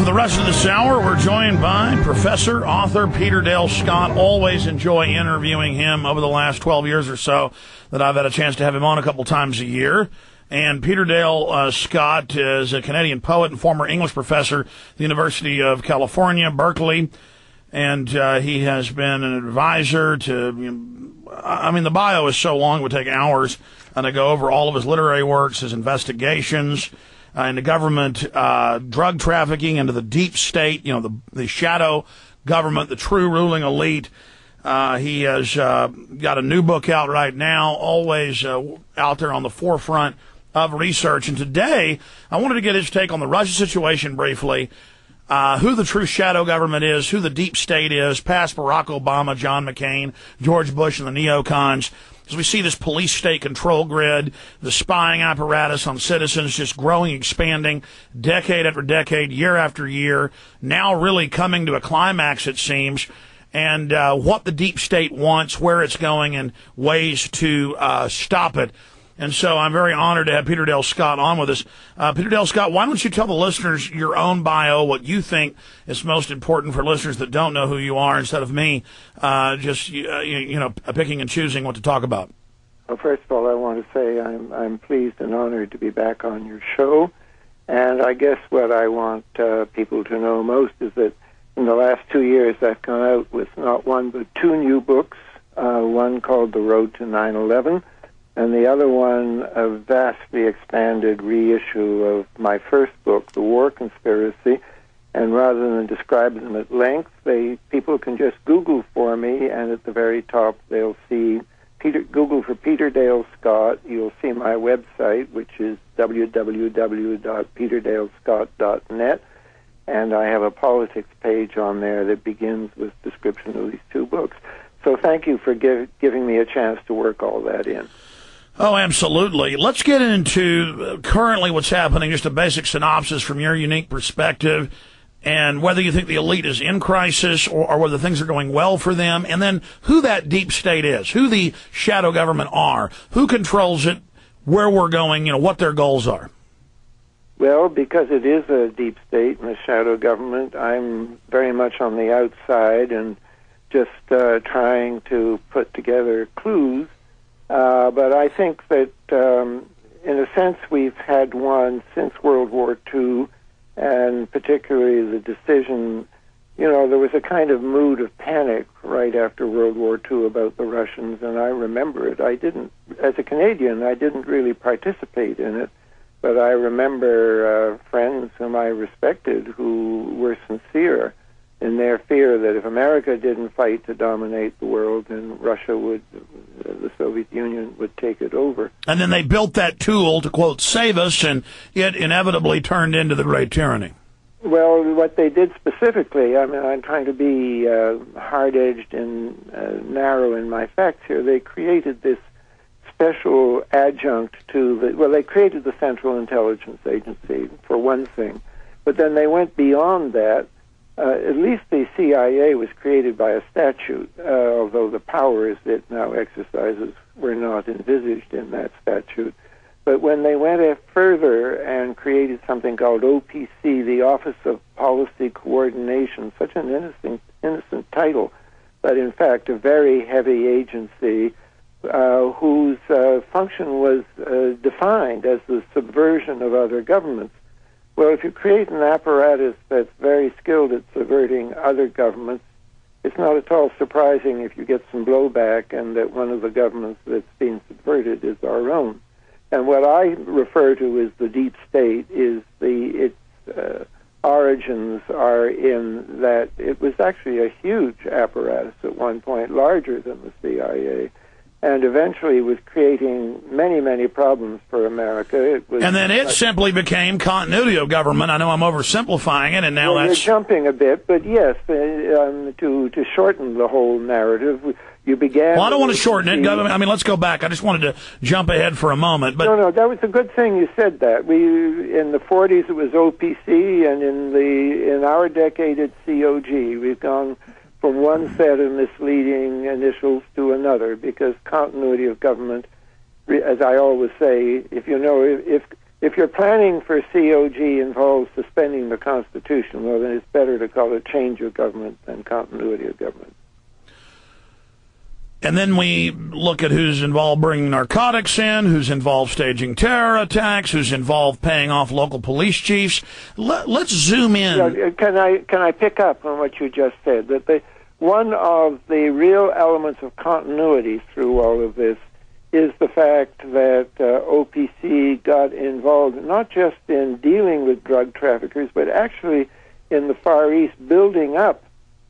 For the rest of this hour, we're joined by professor, author Peter Dale Scott. Always enjoy interviewing him over the last 12 years or so that I've had a chance to have him on a couple times a year. And Peter Dale Scott is a Canadian poet and former English professor at the University of California, Berkeley. And he has been an advisor to, the bio is so long, it would take hours to go over all of his literary works, his investigations, into government drug trafficking, into the deep state, the shadow government, the true ruling elite. He has got a new book out right now, always out there on the forefront of research. And today, I wanted to get his take on the Russia situation briefly, who the true shadow government is, who the deep state is, past Barack Obama, John McCain, George Bush, and the neocons. As we see this police state control grid, the spying apparatus on citizens just growing, expanding, decade after decade, year after year, now really coming to a climax, it seems, and what the deep state wants, where it's going, and ways to stop it. And so I'm very honored to have Peter Dale Scott on with us. Peter Dale Scott, why don't you tell the listeners your own bio, what you think is most important for listeners that don't know who you are, instead of me just picking and choosing what to talk about. Well, first of all, I want to say I'm pleased and honored to be back on your show. And I guess what I want people to know most is that in the last 2 years I've come out with not one but two new books, one called The Road to 9/11, and the other one, a vastly expanded reissue of my first book, The War Conspiracy. And rather than describe them at length, people can just Google for me, and at the very top they'll see Google for Peter Dale Scott. You'll see my website, which is www.peterdalescott.net, and I have a politics page on there that begins with description of these two books. So thank you for giving me a chance to work all that in. Oh, absolutely. Let's get into currently what's happening, just a basic synopsis from your unique perspective, and whether you think the elite is in crisis or whether things are going well for them, and then who that deep state is, who the shadow government are, who controls it, where we're going, what their goals are. Well, because it is a deep state and a shadow government, I'm very much on the outside and just trying to put together clues. But I think that, in a sense, we've had one since World War II, and particularly the decision, there was a kind of mood of panic right after World War II about the Russians, and I remember it. As a Canadian, I didn't really participate in it, but I remember friends whom I respected who were sincere in their fear that if America didn't fight to dominate the world, then Russia the Soviet Union would take it over. And then they built that tool to, quote, save us, and it inevitably turned into the Great Tyranny. Well, what they did specifically, I'm trying to be hard-edged and narrow in my facts here. They created this special adjunct to they created the Central Intelligence Agency, for one thing, but then they went beyond that. At least the CIA was created by a statute, although the powers it now exercises were not envisaged in that statute. But when they went further and created something called OPC, the Office of Policy Coordination, such an innocent title, but in fact a very heavy agency whose function was defined as the subversion of other governments. Well, if you create an apparatus that's very skilled at subverting other governments, it's not at all surprising if you get some blowback and that one of the governments that's being subverted is our own. And what I refer to as the deep state is its origins are in that it was actually a huge apparatus at one point, larger than the CIA, and eventually was creating many, many problems for America. And then it simply became continuity of government. I know I'm oversimplifying it, and now that's... You're jumping a bit, but yes, to shorten the whole narrative, you began... Well, I don't want to shorten it. Let's go back. I just wanted to jump ahead for a moment. But No, that was a good thing you said that. In the 40s, it was OPC, and in our decade, it's COG. We've gone from one set of misleading initials to another, because continuity of government, as I always say, if if you're planning for COG involves suspending the Constitution, well, then it's better to call it change of government than continuity of government. And then we look at who's involved bringing narcotics in, who's involved staging terror attacks, who's involved paying off local police chiefs. Let's zoom in. Yeah, can I pick up on what you just said? That one of the real elements of continuity through all of this is the fact that OPC got involved not just in dealing with drug traffickers, but actually in the Far East building up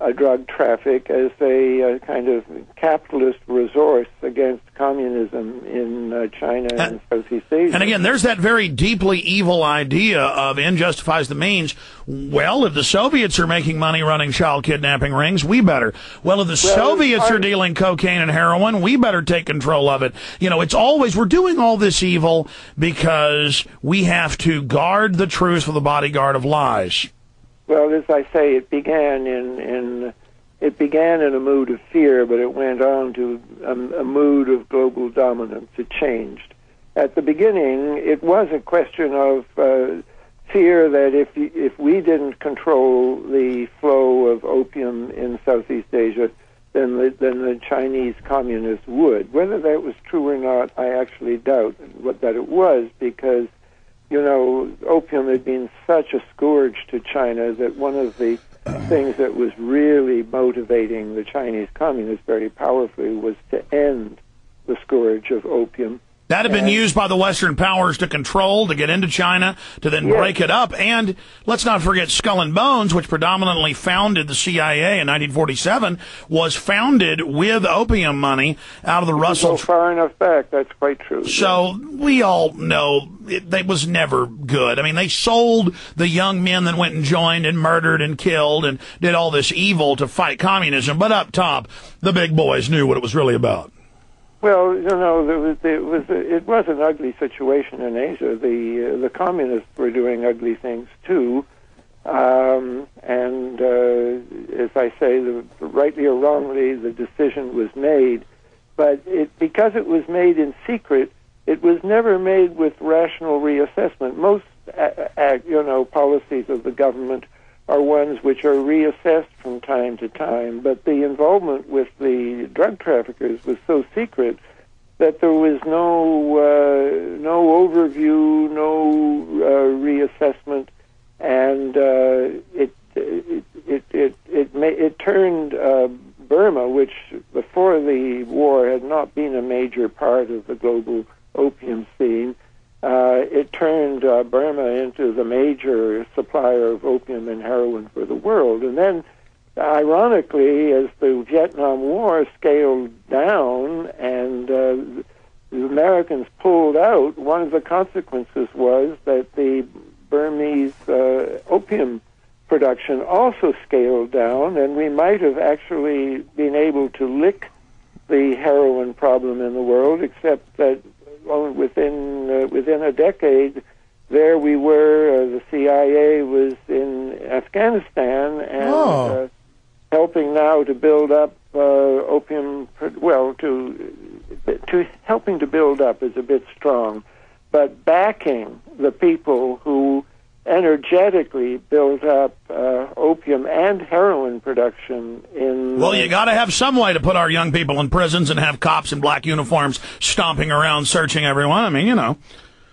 a drug traffic as a kind of capitalist resource against communism in China and Southeast Asia. And again, there's that very deeply evil idea of end justifies the means. Well, if the Soviets are making money running child kidnapping rings, we better. Well, if the Soviets are dealing cocaine and heroin, we better take control of it. You know, it's always, we're doing all this evil because we have to guard the truth with a bodyguard of lies. Well, as I say, it began in a mood of fear, but it went on to a mood of global dominance. It changed. At the beginning, it was a question of fear that if we didn't control the flow of opium in Southeast Asia, then the Chinese communists would. Whether that was true or not, I actually doubt that it was, because you know, opium had been such a scourge to China that one of the things that was really motivating the Chinese communists very powerfully was to end the scourge of opium. That had been used by the Western powers to control, to get into China, to then break it up. And let's not forget Skull and Bones, which predominantly founded the CIA in 1947, was founded with opium money out of the Russell. Go far enough back, that's quite true. So we all know it was never good. I mean, they sold the young men that went and joined and murdered and killed and did all this evil to fight communism. But up top, the big boys knew what it was really about. Well, you know, it was an ugly situation in Asia. The communists were doing ugly things too, and as I say, rightly or wrongly, the decision was made. But because it was made in secret, it was never made with rational reassessment. Most, policies of the government are ones which are reassessed from time to time, but the involvement with the drug traffickers was so secret that there was no overview, no reassessment, and it turned Burma, which before the war had not been a major part of the global opium scene. It turned Burma into the major supplier of opium and heroin for the world. And then, ironically, as the Vietnam War scaled down and the Americans pulled out, one of the consequences was that the Burmese opium production also scaled down, and we might have actually been able to lick the heroin problem in the world, except that within a decade, there we were. The CIA was in Afghanistan and helping now to build up opium. Well, to helping to build up is a bit strong, but backing the people who energetically built up opium and heroin production in... Well, you got to have some way to put our young people in prisons and have cops in black uniforms stomping around searching everyone. I mean, you know.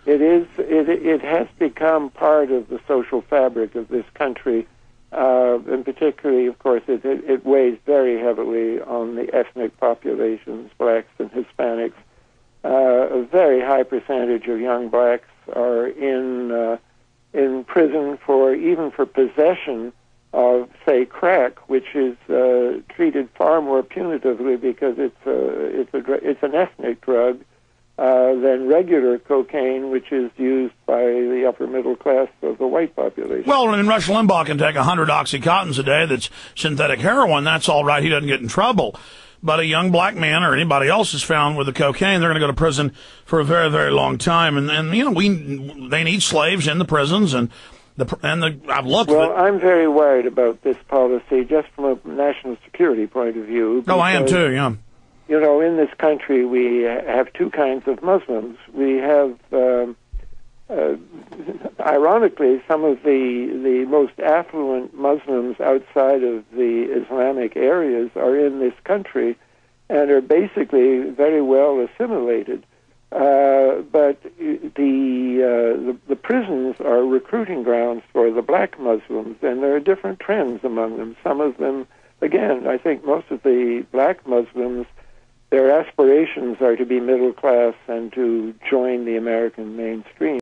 It has become part of the social fabric of this country, and particularly, of course, it weighs very heavily on the ethnic populations, blacks and Hispanics. A very high percentage of young blacks are in prison even for possession of, say, crack, which is treated far more punitively because it's an ethnic drug than regular cocaine, which is used by the upper middle class of the white population. Well, and Rush Limbaugh can take 100 Oxycontins a day that's synthetic heroin. That's all right. He doesn't get in trouble. But a young black man or anybody else is found with the cocaine, they're going to go to prison for a very, very long time. And you know, they need slaves in the prisons, I've looked. Well, I'm very worried about this policy just from a national security point of view. Oh, I am too. Yeah. You know, in this country, we have two kinds of Muslims. We have ironically, some of the most affluent Muslims outside of the Islamic areas are in this country and are basically very well assimilated. But the prisons are recruiting grounds for the black Muslims, and there are different trends among them. Some of them, again, I think most of the black Muslims, their aspirations are to be middle class and to join the American mainstream.